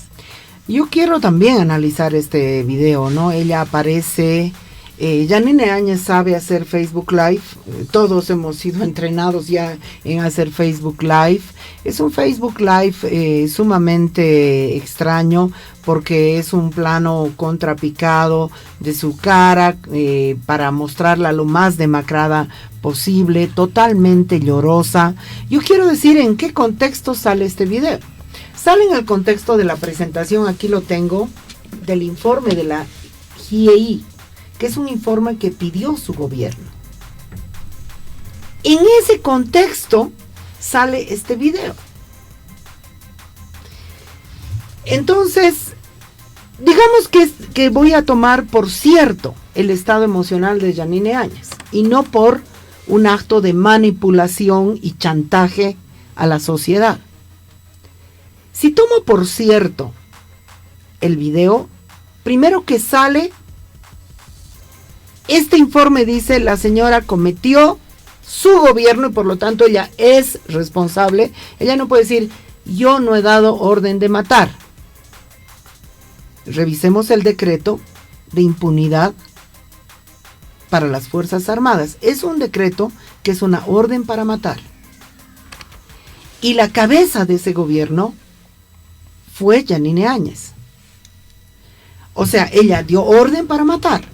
Speaker 2: Yo quiero también analizar este video, ¿no? Ella aparece, Yanine Áñez sabe hacer Facebook Live, todos hemos sido entrenados ya en hacer Facebook Live. Es un Facebook Live sumamente extraño porque es un plano contrapicado de su cara para mostrarla lo más demacrada posible, totalmente llorosa. Yo quiero decir en qué contexto sale este video. Sale en el contexto de la presentación, aquí lo tengo, del informe de la GIEI, que es un informe que pidió su gobierno. En ese contexto sale este video. Entonces, digamos que voy a tomar por cierto el estado emocional de Yanine Áñez y no por un acto de manipulación y chantaje a la sociedad. Si tomo por cierto el video, primero que sale, este informe dice la señora cometió su gobierno y por lo tanto ella es responsable. Ella no puede decir yo no he dado orden de matar. Revisemos el decreto de impunidad para las Fuerzas Armadas. Es un decreto que es una orden para matar. Y la cabeza de ese gobierno fue Yanine Áñez. O sea, ella dio orden para matar.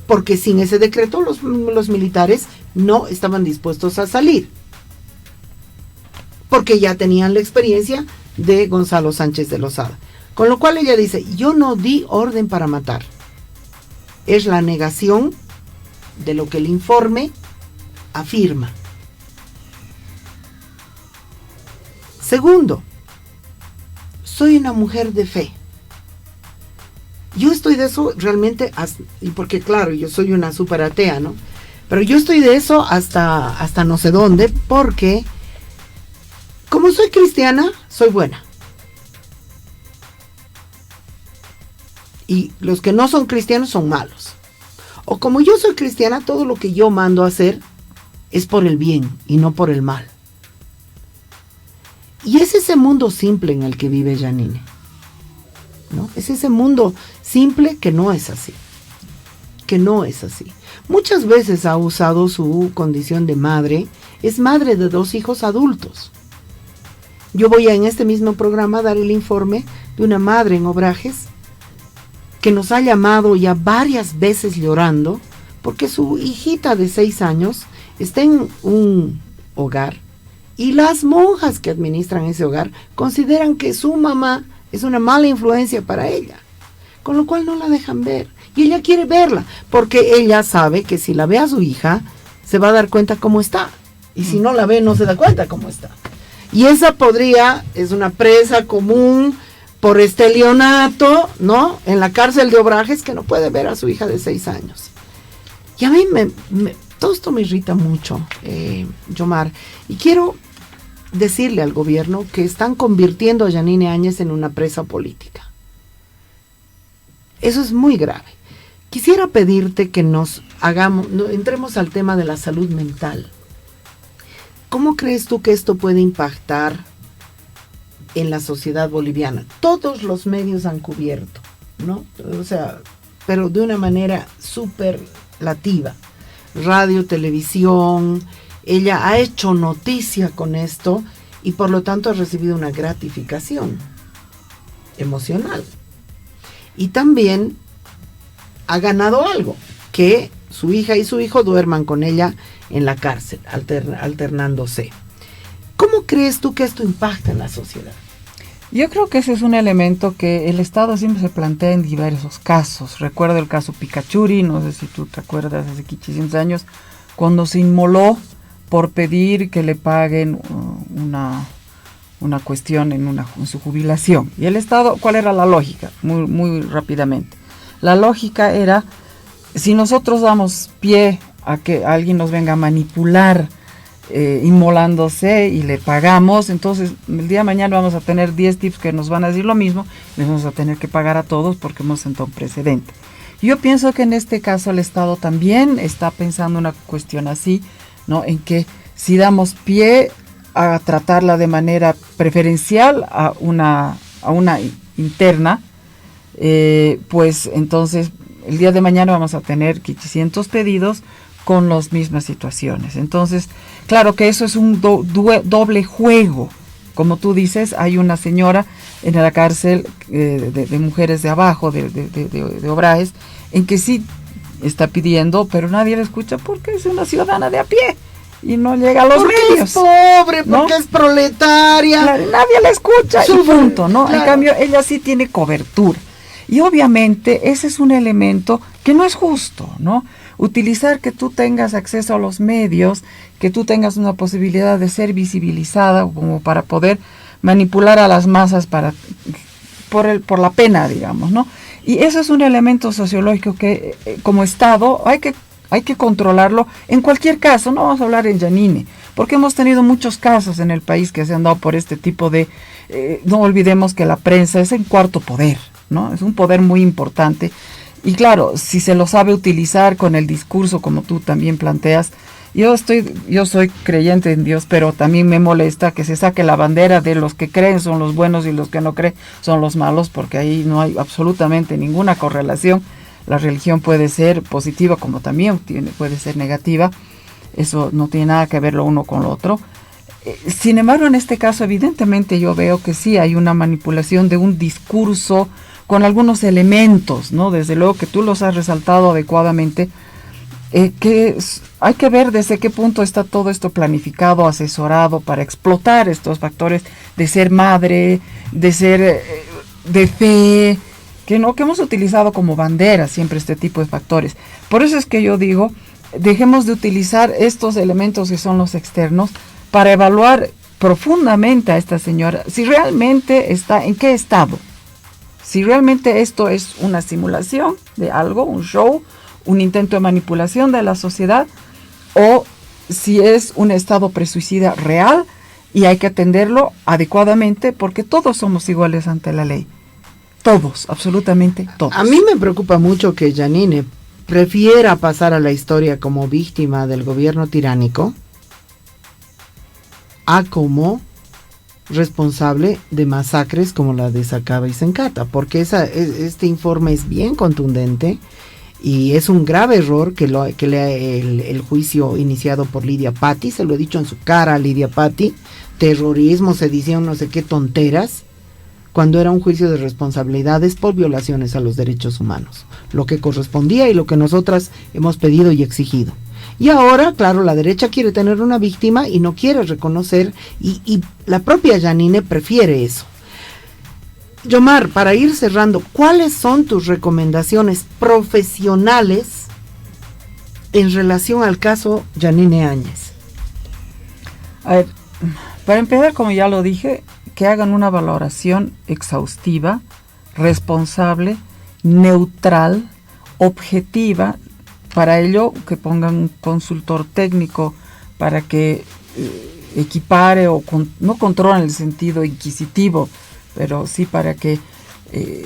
Speaker 2: Porque sin ese decreto los militares no estaban dispuestos a salir. Porque ya tenían la experiencia de Gonzalo Sánchez de Lozada. Con lo cual ella dice, yo no di orden para matar. Es la negación de lo que el informe afirma. Segundo, soy una mujer de fe. Yo estoy de eso realmente, y porque claro, yo soy una super atea, ¿no? Pero yo estoy de eso hasta no sé dónde, porque como soy cristiana, soy buena. Y los que no son cristianos son malos. O como yo soy cristiana, todo lo que yo mando a hacer es por el bien y no por el mal. Y es ese mundo simple en el que vive Yanine, ¿no? Es ese mundo simple que no es así. Que no es así. Muchas veces ha usado su condición de madre. Es madre de 2 hijos adultos. Yo voy en este mismo programa a dar el informe de una madre en Obrajes que nos ha llamado ya varias veces llorando porque su hijita de 6 años está en un hogar y las monjas que administran ese hogar consideran que su mamá es una mala influencia para ella, con lo cual no la dejan ver. Y ella quiere verla, porque ella sabe que si la ve a su hija, se va a dar cuenta cómo está. Y si no la ve, no se da cuenta cómo está. Y esa es una presa común por estelionato, ¿no? En la cárcel de Obrajes, que no puede ver a su hija de 6 años. Y a mí todo esto me irrita mucho, Yomar. Y quiero decirle al gobierno que están convirtiendo a Yanine Áñez en una presa política. Eso es muy grave. Quisiera pedirte que entremos al tema de la salud mental. ¿Cómo crees tú que esto puede impactar en la sociedad boliviana? Todos los medios han cubierto, ¿no? O sea, pero de una manera superlativa. Radio, televisión, ella ha hecho noticia con esto y por lo tanto ha recibido una gratificación emocional. Y también ha ganado algo, que su hija y su hijo duerman con ella en la cárcel, alternándose. ¿Cómo crees tú que esto impacta en la sociedad?
Speaker 3: Yo creo que ese es un elemento que el Estado siempre se plantea en diversos casos. Recuerdo el caso Picachuri, no sé si tú te acuerdas, hace 500 años, cuando se inmoló por pedir que le paguen una cuestión en su jubilación. Y el Estado, ¿cuál era la lógica? Muy rápidamente. La lógica era, si nosotros damos pie a que alguien nos venga a manipular inmolándose y le pagamos, entonces el día de mañana vamos a tener 10 tips que nos van a decir lo mismo, les vamos a tener que pagar a todos porque hemos sentado un precedente. Yo pienso que en este caso el Estado también está pensando una cuestión así, ¿no? En que si damos pie a tratarla de manera preferencial a una interna, pues entonces el día de mañana vamos a tener 500 pedidos con las mismas situaciones. Entonces, claro que eso es un doble juego. Como tú dices, hay una señora en la cárcel de mujeres de abajo, de Obrajes, en que sí está pidiendo, pero nadie la escucha porque es una ciudadana de a pie y no llega a los medios.
Speaker 2: Porque es pobre, porque es proletaria.
Speaker 3: Claro, nadie la escucha y punto, ¿no? Claro. En cambio, ella sí tiene cobertura. Y obviamente ese es un elemento que no es justo, ¿no? Utilizar que tú tengas acceso a los medios, que tú tengas una posibilidad de ser visibilizada como para poder manipular a las masas por la pena, digamos, ¿no? Y eso es un elemento sociológico que como Estado hay que controlarlo en cualquier caso. No vamos a hablar en Yanine, porque hemos tenido muchos casos en el país que se han dado por este tipo de... no olvidemos que la prensa es el cuarto poder, ¿no? Es un poder muy importante. Y claro, si se lo sabe utilizar con el discurso, como tú también planteas, yo soy creyente en Dios, pero también me molesta que se saque la bandera de los que creen son los buenos y los que no creen son los malos, porque ahí no hay absolutamente ninguna correlación. La religión puede ser positiva como también puede ser negativa, eso no tiene nada que ver lo uno con lo otro. Sin embargo, en este caso, evidentemente yo veo que sí hay una manipulación de un discurso con algunos elementos, ¿no? Desde luego que tú los has resaltado adecuadamente, que hay que ver desde qué punto está todo esto planificado, asesorado para explotar estos factores de ser madre, de ser de fe, que hemos utilizado como bandera siempre este tipo de factores. Por eso es que yo digo, dejemos de utilizar estos elementos que son los externos para evaluar profundamente a esta señora, si realmente está en qué estado. Si realmente esto es una simulación de algo, un show, un intento de manipulación de la sociedad, o si es un estado presuicida real y hay que atenderlo adecuadamente porque todos somos iguales ante la ley. Todos, absolutamente todos.
Speaker 2: A mí me preocupa mucho que Yanine prefiera pasar a la historia como víctima del gobierno tiránico a como responsable de masacres como la de Sacaba y Sencata, porque este informe es bien contundente y es un grave error que el juicio iniciado por Lidia Patti, se lo he dicho en su cara a Lidia Patti, terrorismo, sedición, no sé qué tonteras, cuando era un juicio de responsabilidades por violaciones a los derechos humanos, lo que correspondía y lo que nosotras hemos pedido y exigido. Y ahora, claro, la derecha quiere tener una víctima y no quiere reconocer, y la propia Yanine prefiere eso. Yomar, para ir cerrando, ¿cuáles son tus recomendaciones profesionales en relación al caso Yanine Áñez?
Speaker 3: A ver, para empezar, como ya lo dije, que hagan una valoración exhaustiva, responsable, neutral, objetiva. Para ello, que pongan un consultor técnico para que equipare no controla en el sentido inquisitivo, pero sí para que...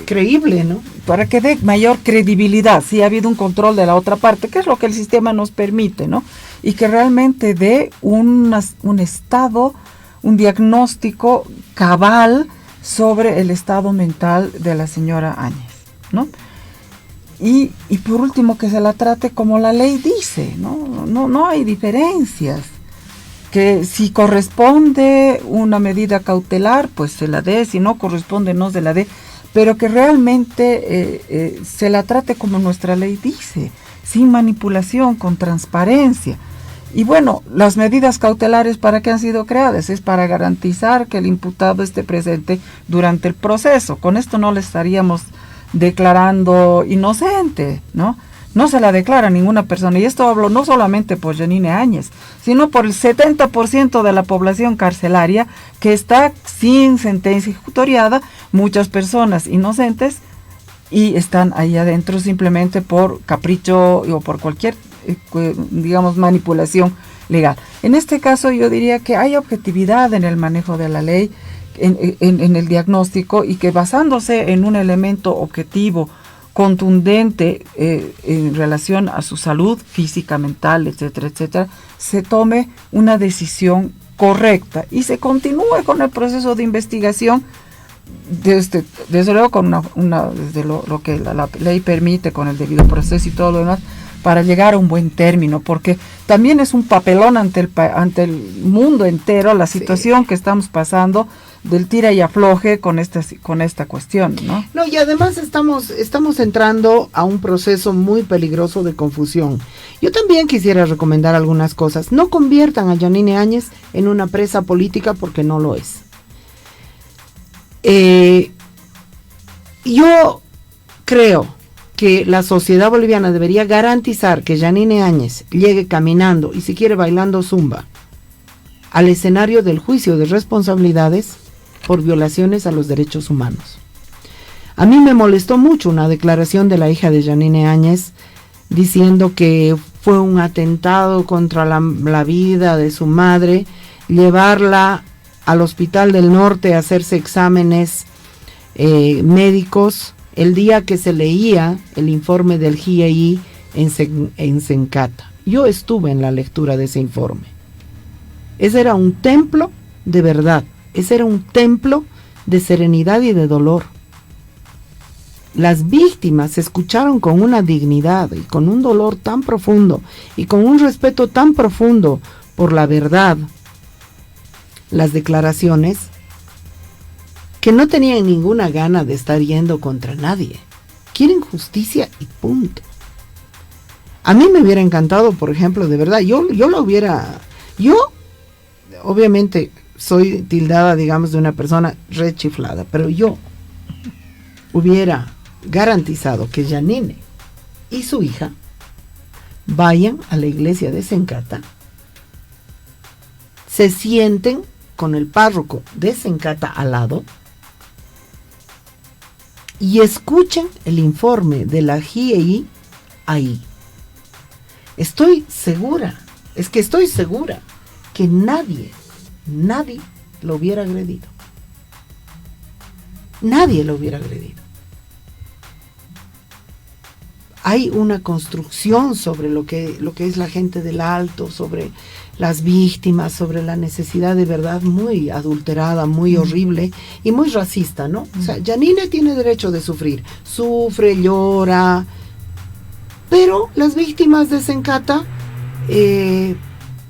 Speaker 2: creíble, ¿no?
Speaker 3: Para que dé mayor credibilidad, si ha habido un control de la otra parte, que es lo que el sistema nos permite, ¿no? Y que realmente dé un estado, un diagnóstico cabal sobre el estado mental de la señora Áñez, ¿no? Y por último, que se la trate como la ley dice, ¿no? No hay diferencias. que si corresponde una medida cautelar, pues se la dé, si no corresponde, no se la dé, pero que realmente se la trate como nuestra ley dice, sin manipulación, con transparencia. Y bueno, las medidas cautelares, ¿para qué han sido creadas? Es para garantizar que el imputado esté presente durante el proceso. Con esto no le estaríamos declarando inocente, ¿no? No se la declara ninguna persona. Y esto hablo no solamente por Yanine Áñez, sino por el 70% de la población carcelaria que está sin sentencia ejecutoriada, muchas personas inocentes, y están ahí adentro simplemente por capricho o por cualquier, digamos, manipulación legal. En este caso yo diría que hay objetividad en el manejo de la ley, en el diagnóstico, y que basándose en un elemento objetivo, contundente en relación a su salud física, mental, etcétera, etcétera, se tome una decisión correcta y se continúe con el proceso de investigación, desde luego con desde lo que la ley permite, con el debido proceso y todo lo demás, para llegar a un buen término, porque también es un papelón ante el mundo entero la situación que estamos pasando del tira y afloje con esta cuestión, ¿no?
Speaker 2: No, y además estamos entrando a un proceso muy peligroso de confusión. Yo también quisiera recomendar algunas cosas. No conviertan a Yanine Áñez en una presa política, porque no lo es. Yo creo que la sociedad boliviana debería garantizar que Yanine Áñez llegue caminando y si quiere bailando zumba al escenario del juicio de responsabilidades por violaciones a los derechos humanos. A mí me molestó mucho una declaración de la hija de Yanine Áñez diciendo que fue un atentado contra la vida de su madre llevarla al Hospital del Norte a hacerse exámenes médicos el día que se leía el informe del GIEI en Sencata. Yo estuve en la lectura de ese informe. Ese era un templo de verdad, ese era un templo de serenidad y de dolor. Las víctimas se escucharon con una dignidad y con un dolor tan profundo y con un respeto tan profundo por la verdad, las declaraciones, que no tenían ninguna gana de estar yendo contra nadie. Quieren justicia y punto. A mí me hubiera encantado, por ejemplo, de verdad, yo obviamente soy tildada, digamos, de una persona rechiflada, pero yo hubiera garantizado que Yanine y su hija vayan a la iglesia de Sencata, se sienten con el párroco de Sencata al lado y escuchen el informe de la GIEI ahí. Estoy segura que nadie lo hubiera agredido. Nadie lo hubiera agredido. Hay una construcción sobre lo que es la gente del Alto, sobre las víctimas, sobre la necesidad de verdad muy adulterada, muy horrible y muy racista, ¿no? O sea, Yanine tiene derecho de sufrir, sufre, llora, pero las víctimas de Sencata,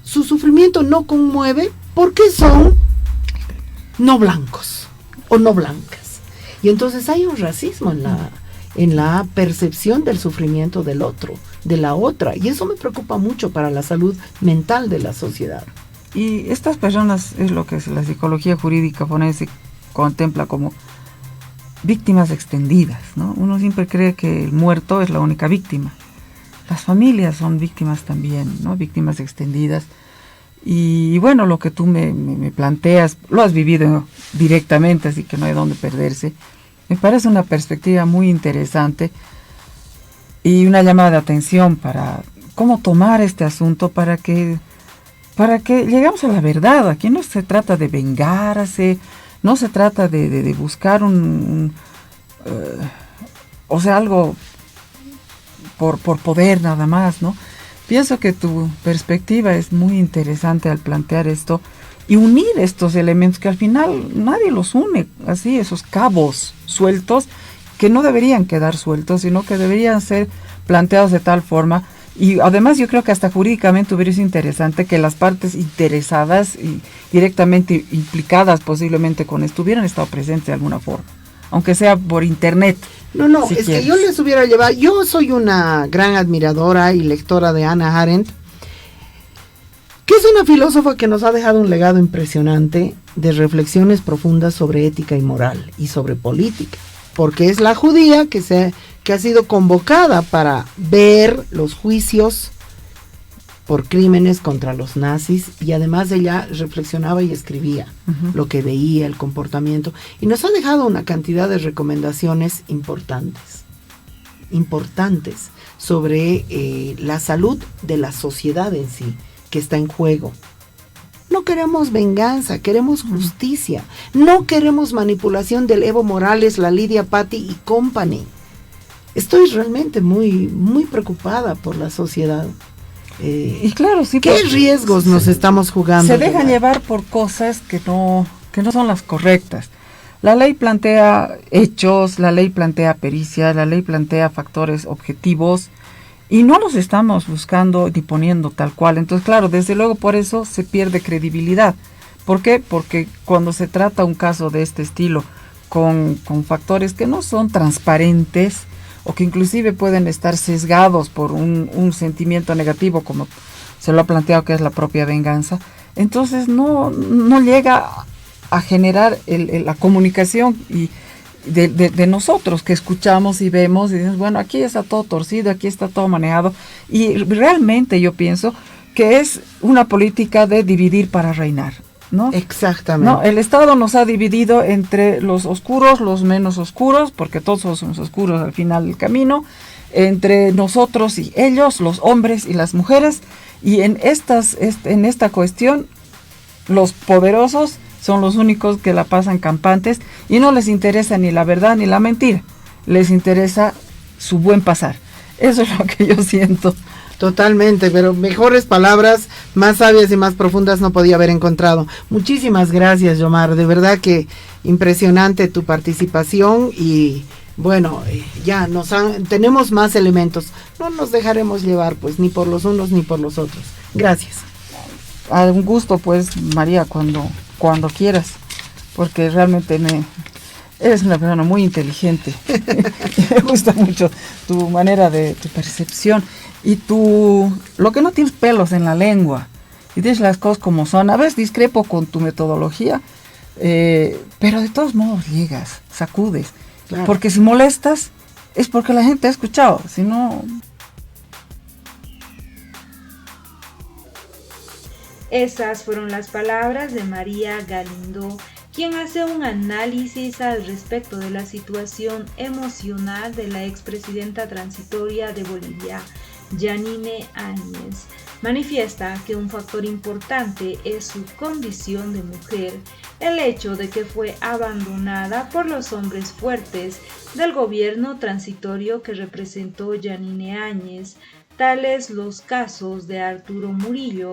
Speaker 2: su sufrimiento no conmueve porque son no blancos o no blancas. Y entonces hay un racismo en la percepción del sufrimiento del otro, de la otra, y eso me preocupa mucho para la salud mental de la sociedad.
Speaker 3: Y estas personas es lo que la psicología jurídica forense contempla como víctimas extendidas, ¿no? Uno siempre cree que el muerto es la única víctima. Las familias son víctimas también, ¿no? Víctimas extendidas. Y bueno, lo que tú me planteas, lo has vivido directamente, así que no hay dónde perderse. Me parece una perspectiva muy interesante y una llamada de atención para cómo tomar este asunto para que lleguemos a la verdad. Aquí no se trata de vengarse, no se trata de buscar algo por poder nada más, ¿no? Pienso que tu perspectiva es muy interesante al plantear esto y unir estos elementos que al final nadie los une, así, esos cabos sueltos que no deberían quedar sueltos, sino que deberían ser planteados de tal forma Y además yo creo que hasta jurídicamente hubiera sido interesante que las partes interesadas y directamente implicadas posiblemente con esto hubieran estado presentes de alguna forma, aunque sea por internet.
Speaker 2: No,
Speaker 3: si
Speaker 2: es
Speaker 3: quieres.
Speaker 2: que yo les hubiera llevado, yo soy una gran admiradora y lectora de Hannah Arendt, que es una filósofa que nos ha dejado un legado impresionante de reflexiones profundas sobre ética y moral y sobre política, porque es la judía que ha sido convocada para ver los juicios por crímenes contra los nazis, y además ella reflexionaba y escribía lo que veía, el comportamiento, y nos ha dejado una cantidad de recomendaciones importantes sobre la salud de la sociedad en sí, que está en juego. No queremos venganza, queremos justicia. No queremos manipulación del Evo Morales, la Lidia Patti y company. Estoy realmente muy, muy preocupada por la sociedad.
Speaker 3: Y claro, sí.
Speaker 2: ¿Qué riesgos nos estamos jugando?
Speaker 3: Se dejan llevar por cosas que no son las correctas. La ley plantea hechos, la ley plantea pericias, la ley plantea factores objetivos, y no los estamos buscando ni poniendo tal cual. Entonces, claro, desde luego por eso se pierde credibilidad. ¿Por qué? Porque cuando se trata un caso de este estilo con factores que no son transparentes o que inclusive pueden estar sesgados por un sentimiento negativo, como se lo ha planteado, que es la propia venganza, entonces no llega a generar la comunicación y de nosotros, que escuchamos y vemos y decimos, bueno, aquí está todo torcido, aquí está todo manejado, y realmente yo pienso que es una política de dividir para reinar, ¿no?
Speaker 2: Exactamente.
Speaker 3: No, el Estado nos ha dividido entre los oscuros, los menos oscuros, porque todos somos oscuros al final del camino, entre nosotros y ellos, los hombres y las mujeres, y en esta cuestión los poderosos son los únicos que la pasan campantes y no les interesa ni la verdad ni la mentira, les interesa su buen pasar. Eso es lo que yo siento.
Speaker 2: Totalmente, pero mejores palabras, más sabias y más profundas no podía haber encontrado. Muchísimas gracias, Yomar, de verdad que impresionante tu participación, y bueno, ya tenemos más elementos, no nos dejaremos llevar pues ni por los unos ni por los otros. Gracias.
Speaker 3: A un gusto pues, María, cuando quieras, porque realmente eres una persona muy inteligente. Me gusta mucho tu manera tu percepción y lo que no tienes pelos en la lengua y dices las cosas como son. A veces discrepo con tu metodología, pero de todos modos llegas, sacudes, claro. Porque si molestas es porque la gente ha escuchado, si no.
Speaker 1: Esas fueron las palabras de María Galindo, quien hace un análisis al respecto de la situación emocional de la expresidenta transitoria de Bolivia, Yanine Áñez. Manifiesta que un factor importante es su condición de mujer, el hecho de que fue abandonada por los hombres fuertes del gobierno transitorio que representó Yanine Áñez, tales los casos de Arturo Murillo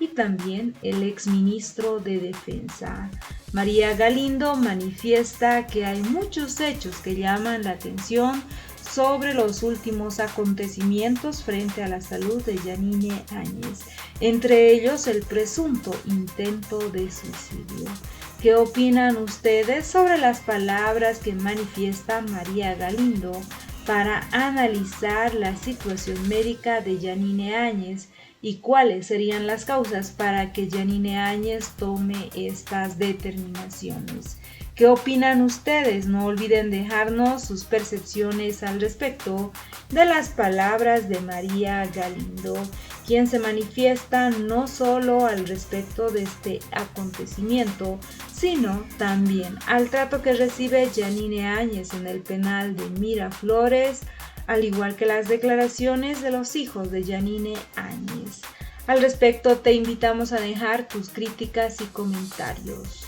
Speaker 1: y también el exministro de Defensa. María Galindo manifiesta que hay muchos hechos que llaman la atención sobre los últimos acontecimientos frente a la salud de Yanine Áñez, entre ellos el presunto intento de suicidio. ¿Qué opinan ustedes sobre las palabras que manifiesta María Galindo para analizar la situación médica de Yanine Áñez y cuáles serían las causas para que Yanine Áñez tome estas determinaciones? ¿Qué opinan ustedes? No olviden dejarnos sus percepciones al respecto de las palabras de María Galindo, quien se manifiesta no solo al respecto de este acontecimiento, sino también al trato que recibe Yanine Áñez en el penal de Miraflores, al igual que las declaraciones de los hijos de Yanine Áñez. Al respecto, te invitamos a dejar tus críticas y comentarios.